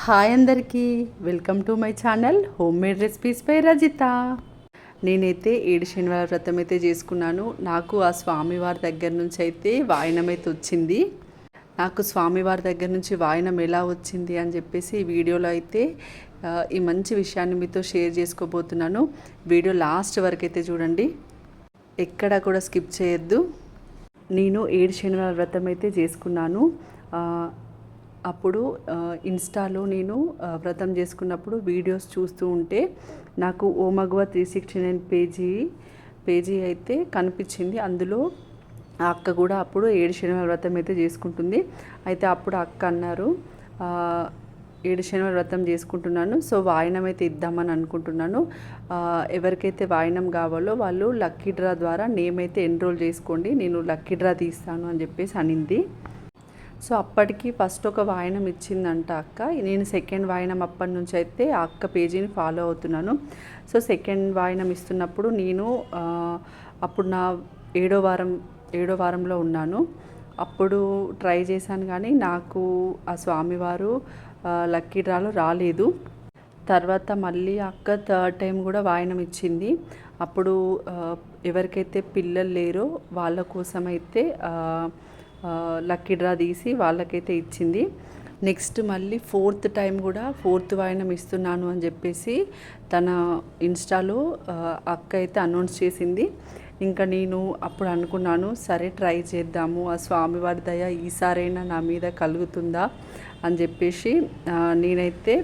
Hi అందరికీ, welcome to my channel home made recipes by Rajitha. నేనైతే 7 శనివార వ్రతం అయితే చేసుకున్నాను. నాకు ఆ స్వామివారి దగ్గర నుంచి అయితే వాయనం అయితే వచ్చింది. నాకు స్వామివారి దగ్గర నుంచి వాయనం ఎలా వచ్చింది అని చెప్పేసి ఈ వీడియోలో అయితే ఈ మంచి విషయాన్ని మీతో షేర్ చేసుకోబోతున్నాను. వీడియో లాస్ట్ వరకు అయితే చూడండి, ఎక్కడ కూడా స్కిప్ చేయొద్దు. నేను 7 శనివార వ్రతం అయితే చేసుకున్నాను. అప్పుడు ఇన్స్టాలో నేను వ్రతం చేసుకున్నప్పుడు వీడియోస్ చూస్తూ ఉంటే నాకు ఓ మగువ 369 పేజీ అయితే కనిపించింది. అందులో ఆ అక్క కూడా అప్పుడు 7 శనివార వ్రతం అయితే చేసుకుంటుంది. అయితే అప్పుడు అక్క అన్నారు, 7 శనివార వ్రతం చేసుకుంటున్నాను, సో వాయనం అయితే ఇద్దామని అనుకుంటున్నాను. ఎవరికైతే వాయనం కావాలో వాళ్ళు లక్కీ డ్రా ద్వారా నేమ్ అయితే ఎన్రోల్ చేసుకోండి, నేను లక్కీ డ్రా తీస్తాను అని చెప్పేసి అనింది. సో అప్పటికి ఫస్ట్ ఒక వాయనం ఇచ్చిందంట అక్క. నేను సెకండ్ వాయనం అప్పటి నుంచి అయితే ఆ అక్క పేజీని ఫాలో అవుతున్నాను. సో సెకండ్ వాయనం ఇస్తున్నప్పుడు నేను అప్పుడు నా ఏడో వారంలో ఉన్నాను. అప్పుడు ట్రై చేశాను, కానీ నాకు ఆ స్వామివారు లక్కీ డ్రాలో రాలేదు. తర్వాత మళ్ళీ అక్క థర్డ్ టైం కూడా వాయనం ఇచ్చింది. అప్పుడు ఎవరికైతే పిల్లలు లేరో వాళ్ళ కోసం అయితే లక్కీ డ్రా తీసి వాళ్ళకైతే ఇచ్చింది. నెక్స్ట్ మళ్ళీ ఫోర్త్ టైం కూడా ఫోర్త్ వాయనం ఇస్తున్నాను అని చెప్పేసి తన ఇన్స్టాలో అక్క అయితే అనౌన్స్ చేసింది. ఇంకా నేను అప్పుడు అనుకున్నాను, సరే ట్రై చేద్దాము, ఆ స్వామివారి దయ ఈసారైనా నా మీద కలుగుతుందా అని చెప్పేసి నేనైతే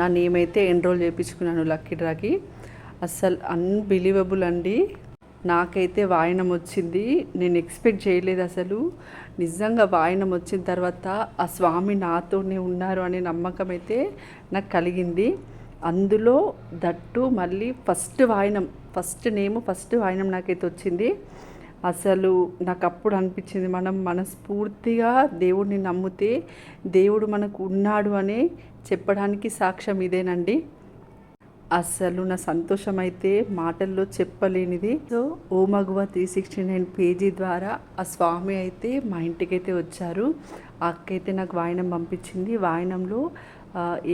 నా నేమ్ అయితే ఎన్రోల్ చేయించుకున్నాను లక్కీ డ్రాకి. అస్సలు అన్బిలీవబుల్ అండి, నాకైతే వాయనం వచ్చింది. నేను ఎక్స్పెక్ట్ చేయలేదు అసలు. నిజంగా వాయనం వచ్చిన తర్వాత ఆ స్వామి నాతోనే ఉన్నారు అనే నమ్మకం అయితే నాకు కలిగింది. అందులో దట్టు మళ్ళీ ఫస్ట్ వాయనం నాకైతే వచ్చింది. అసలు నాకు అప్పుడు అనిపించింది, మనం మనస్ఫూర్తిగా దేవుడిని నమ్మితే దేవుడు మనకు ఉన్నాడు అని చెప్పడానికి సాక్ష్యం ఇదేనండి. అసలు నా సంతోషం అయితే మాటల్లో చెప్పలేనిది. సో ఓ మగువ 369 పేజీ ద్వారా ఆ స్వామి అయితే మా ఇంటికైతే వచ్చారు. ఆ అక్క అయితే నాకు వాయనం పంపించింది. వాయనంలో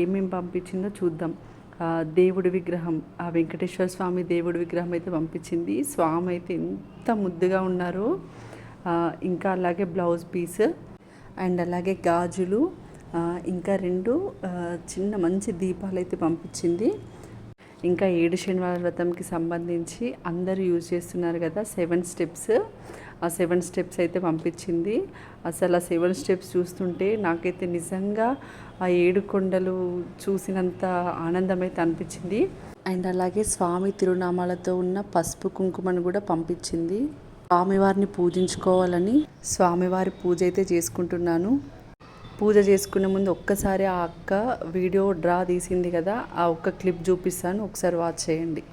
ఏమేమి పంపించిందో చూద్దాం. దేవుడి విగ్రహం, ఆ వెంకటేశ్వర స్వామి దేవుడి విగ్రహం అయితే పంపించింది. స్వామి అయితే ఎంత ముద్దుగా ఉన్నారో. ఇంకా అలాగే బ్లౌజ్ పీస్ అండ్ అలాగే గాజులు, ఇంకా 2 చిన్న మంచి దీపాలు అయితే పంపించింది. ఇంకా 7 శనివార వ్రతంకి సంబంధించి అందరూ యూజ్ చేస్తున్నారు కదా 7 స్టెప్స్, ఆ 7 స్టెప్స్ అయితే పంపించింది. అసలు ఆ 7 స్టెప్స్ చూస్తుంటే నాకైతే నిజంగా ఆ 7 కొండలు చూసినంత ఆనందం అయితే అనిపించింది. అండ్ అలాగే స్వామి తిరునామాలతో ఉన్న పసుపు కుంకుమను కూడా పంపించింది. స్వామివారిని పూజించుకోవాలని స్వామివారి పూజ అయితే చేసుకుంటున్నాను. పూజ చేసుకునే ముందు ఒక్కసారి ఆ అక్క వీడియో డ్రా తీసింది కదా, ఆ ఒక్క క్లిప్ చూపిస్తాను, ఒకసారి వాచ్ చేయండి.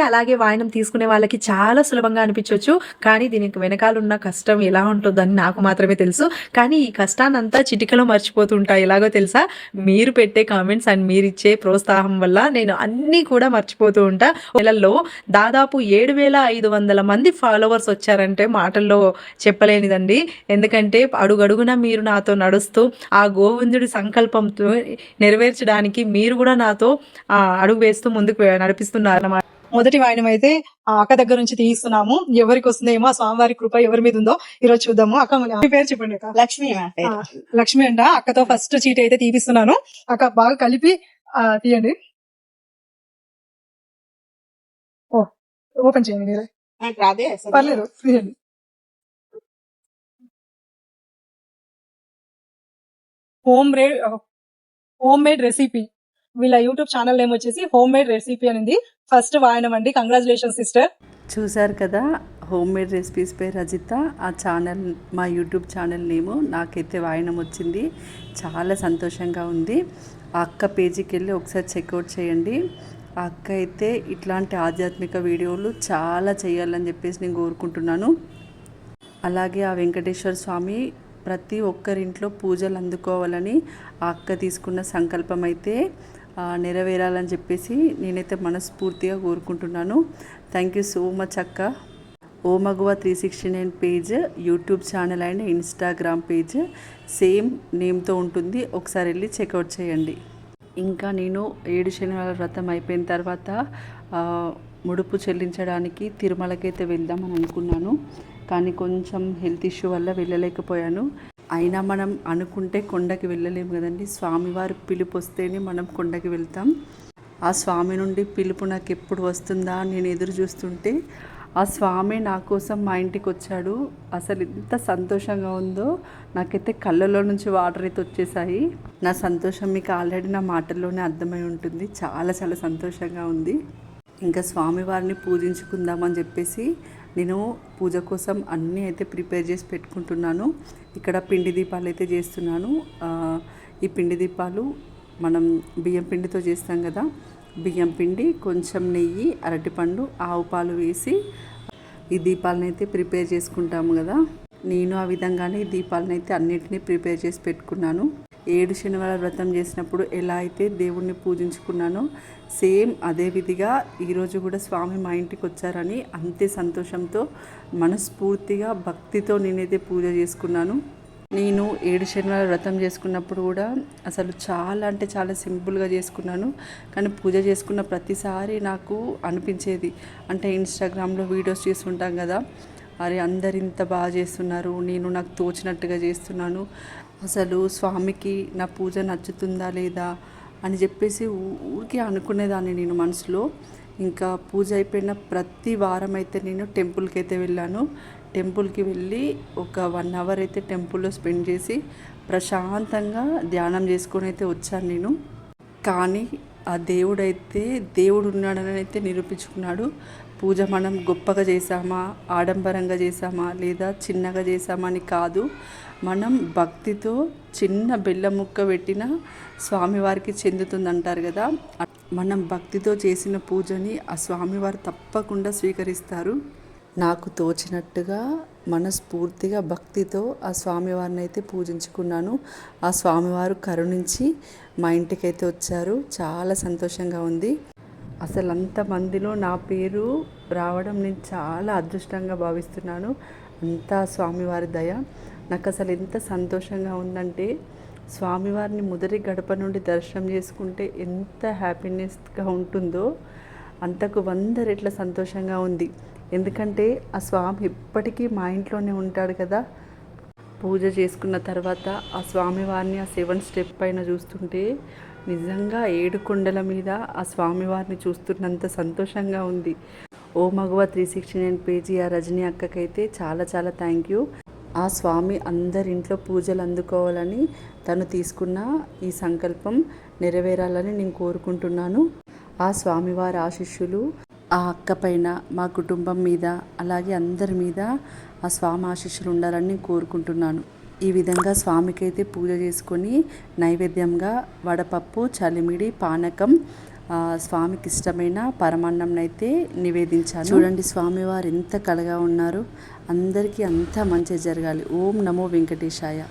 అలాగే వాయనం తీసుకునే వాళ్ళకి చాలా సులభంగా అనిపించవచ్చు, కానీ దీనికి వెనకాలన్న కష్టం ఎలా ఉంటుందని నాకు మాత్రమే తెలుసు. కానీ ఈ కష్టాన్ని అంతా చిటికలో మర్చిపోతుంటా. ఎలాగో తెలుసా, మీరు పెట్టే కామెంట్స్ అండ్ మీరు ఇచ్చే ప్రోత్సాహం వల్ల నేను అన్నీ కూడా మర్చిపోతూ ఉంటా. నెలల్లో దాదాపు 7,500 మంది ఫాలోవర్స్ వచ్చారంటే మాటల్లో చెప్పలేనిదండి. ఎందుకంటే అడుగడుగున మీరు నాతో నడుస్తూ ఆ గోవిందుడి సంకల్పంతో నెరవేర్చడానికి మీరు కూడా నాతో అడుగు వేస్తూ ముందుకు నడిపిస్తున్నారు అన్నమాట. మొదటి వాయనం అయితే ఆ అక్క దగ్గర నుంచి తీస్తున్నాము. ఎవరికి వస్తుందేమో, ఆ స్వామివారి కృప ఎవరి మీద ఉందో ఈరోజు చూద్దాము. అక్క మీ పేరు చెప్పండి. అక్క లక్ష్మి అంట. అక్కతో ఫస్ట్ చీట అయితే తీపిస్తున్నాను. అక్క బాగా కలిపి తీయండి. ఓపెన్ చేయండి మీరే, పర్లేదు తీయండి. హోమ్ మేడ్ రెసిపీ, వీళ్ళ యూట్యూబ్ ఛానల్ నేమ్ వచ్చేసి హోమ్ మేడ్ రెసిపీ అనేది. ఫస్ట్ వాయనం అండి. Congratulation sister. చూసారు కదా, హోమ్ మేడ్ రెసిపీస్ పై రజిత ఆ ఛానల్, మా యూట్యూబ్ ఛానల్ నేము. నాకైతే వాయనం వచ్చింది, చాలా సంతోషంగా ఉంది. ఆ అక్క పేజీకి వెళ్ళి ఒకసారి చెక్అవుట్ చేయండి. ఆ అక్క అయితే ఇట్లాంటి ఆధ్యాత్మిక వీడియోలు చాలా చేయాలని చెప్పేసి నేను కోరుకుంటున్నాను. అలాగే ఆ వెంకటేశ్వర స్వామి ప్రతి ఒక్కరింట్లో పూజలు అందుకోవాలని ఆ అక్క తీసుకున్న సంకల్పం అయితే నెరవేరాలని చెప్పేసి నేనైతే మనస్ఫూర్తిగా కోరుకుంటున్నాను. థ్యాంక్ యూ సో మచ్ అక్క. ఓ మగువ 369 page YouTube channel and Instagram page same నేమ్తో ఉంటుంది. ఒకసారి వెళ్ళి చెక్అవుట్ చేయండి. ఇంకా నేను 7 శనివారాల వ్రతం అయిపోయిన తర్వాత ముడుపు చెల్లించడానికి తిరుమలకైతే వెళ్దామని అనుకున్నాను. కానీ కొంచెం హెల్త్ ఇష్యూ వల్ల వెళ్ళలేకపోయాను. అయినా మనం అనుకుంటే కొండకి వెళ్ళలేము కదండి. స్వామివారి పిలుపు వస్తేనే మనం కొండకి వెళ్తాం. ఆ స్వామి నుండి పిలుపు నాకు ఎప్పుడు వస్తుందా నేను ఎదురు చూస్తుంటే ఆ స్వామి నా కోసం మా ఇంటికి వచ్చాడు. అసలు ఎంత సంతోషంగా ఉందో, నాకైతే కళ్ళలో నుంచి వాటర్ అయితే వచ్చేసాయి. నా సంతోషం మీకు ఆల్రెడీ నా మాటల్లోనే అర్థమై ఉంటుంది. చాలా చాలా సంతోషంగా ఉంది. ఇంకా స్వామివారిని పూజించుకుందామని చెప్పేసి నేను పూజ కోసం అన్నీ అయితే ప్రిపేర్ చేసి పెట్టుకుంటున్నాను. ఇక్కడ పిండి దీపాలు అయితే చేస్తున్నాను. ఈ పిండి దీపాలు మనం బియ్యం పిండితో చేస్తాం కదా. బియ్యం పిండి, కొంచెం నెయ్యి, అరటిపండు, ఆవు పాలు వేసి ఈ దీపాలను అయితే ప్రిపేర్ చేసుకుంటాము కదా. నేను ఆ విధంగానే ఈ దీపాలను అయితే అన్నిటినీ ప్రిపేర్ చేసి పెట్టుకున్నాను. 7 శనివారాల వ్రతం చేసినప్పుడు ఎలా అయితే దేవుణ్ణి పూజించుకున్నానో సేమ్ అదే విధిగా ఈరోజు కూడా స్వామి మా ఇంటికి వచ్చారని అంతే సంతోషంతో మనస్ఫూర్తిగా భక్తితో నేనైతే పూజ చేసుకున్నాను. నేను 7 శనివారాల వ్రతం చేసుకున్నప్పుడు కూడా అసలు చాలా అంటే చాలా సింపుల్గా చేసుకున్నాను. కానీ పూజ చేసుకున్న ప్రతిసారి నాకు అనిపించేది, అంటే ఇన్స్టాగ్రామ్లో వీడియోస్ చేస్తుంటాం కదా, అరే అందరు ఇంత బాగా చేస్తున్నారు, నేను నాకు తోచినట్టుగా చేస్తున్నాను, అసలు స్వామికి నా పూజ నచ్చుతుందా లేదా అని చెప్పేసి ఊరికే అనుకునేదాన్ని నేను మనసులో. ఇంకా పూజ అయిపోయిన ప్రతి వారం అయితే నేను టెంపుల్కి అయితే వెళ్ళాను. టెంపుల్కి వెళ్ళి ఒక 1 అవర్ అయితే టెంపుల్లో స్పెండ్ చేసి ప్రశాంతంగా ధ్యానం చేసుకొని అయితే వచ్చాను నేను. కానీ ఆ దేవుడు ఉన్నాడని అయితే నిరూపించుకున్నాడు. పూజ మనం గొప్పగా చేసామా, ఆడంబరంగా చేసామా, లేదా చిన్నగా చేసామా అని కాదు. మనం భక్తితో చిన్న బెల్లం ముక్క పెట్టినా స్వామివారికి చెందుతుందంటారు కదా. మనం భక్తితో చేసిన పూజని ఆ స్వామివారు తప్పకుండా స్వీకరిస్తారు. నాకు తోచినట్టుగా మనస్ఫూర్తిగా భక్తితో ఆ స్వామివారిని అయితే పూజించుకున్నాను. ఆ స్వామివారు కరుణించి మా ఇంటికైతే వచ్చారు. చాలా సంతోషంగా ఉంది. అసలు అంతమందిలో నా పేరు రావడం నేను చాలా అదృష్టంగా భావిస్తున్నాను. అంతా స్వామివారి దయ. నాకు అసలు ఎంత సంతోషంగా ఉందంటే, స్వామివారిని మొదటి గడప నుండి దర్శనం చేసుకుంటే ఎంత హ్యాపీనెస్గా ఉంటుందో అంతకు 100 రెట్ల సంతోషంగా ఉంది. ఎందుకంటే ఆ స్వామి ఎప్పటికీ మా ఇంట్లోనే ఉంటాడు కదా. పూజ చేసుకున్న తర్వాత ఆ స్వామివారిని ఆ 7 స్టెప్ పైన చూస్తుంటే నిజంగా 7 కొండల మీద ఆ స్వామివారిని చూస్తున్నంత సంతోషంగా ఉంది. ఓ మగువ 369 పేజీ ఆ రజనీ అక్కకైతే చాలా చాలా థ్యాంక్ యూ. ఆ స్వామి అందరి ఇంట్లో పూజలు అందుకోవాలని తను తీసుకున్న ఈ సంకల్పం నెరవేరాలని నేను కోరుకుంటున్నాను. ఆ స్వామివారి ఆశీస్సులు ఆ అక్క పైన, మా కుటుంబం మీద, అలాగే అందరి మీద ఆ స్వామి ఆశీస్సులు ఉండాలని నేను కోరుకుంటున్నాను. ఈ విధంగా స్వామికైతే పూజ చేసుకొని నైవేద్యంగా వడపప్పు, చలిమిడి, పానకం, స్వామికి ఇష్టమైన పరమాన్నంనైతే నివేదించాను. చూడండి స్వామివారు ఎంత కలగా ఉన్నారు. అందరికీ అంతా మంచి జరగాలి. ఓం నమో వెంకటేశాయ.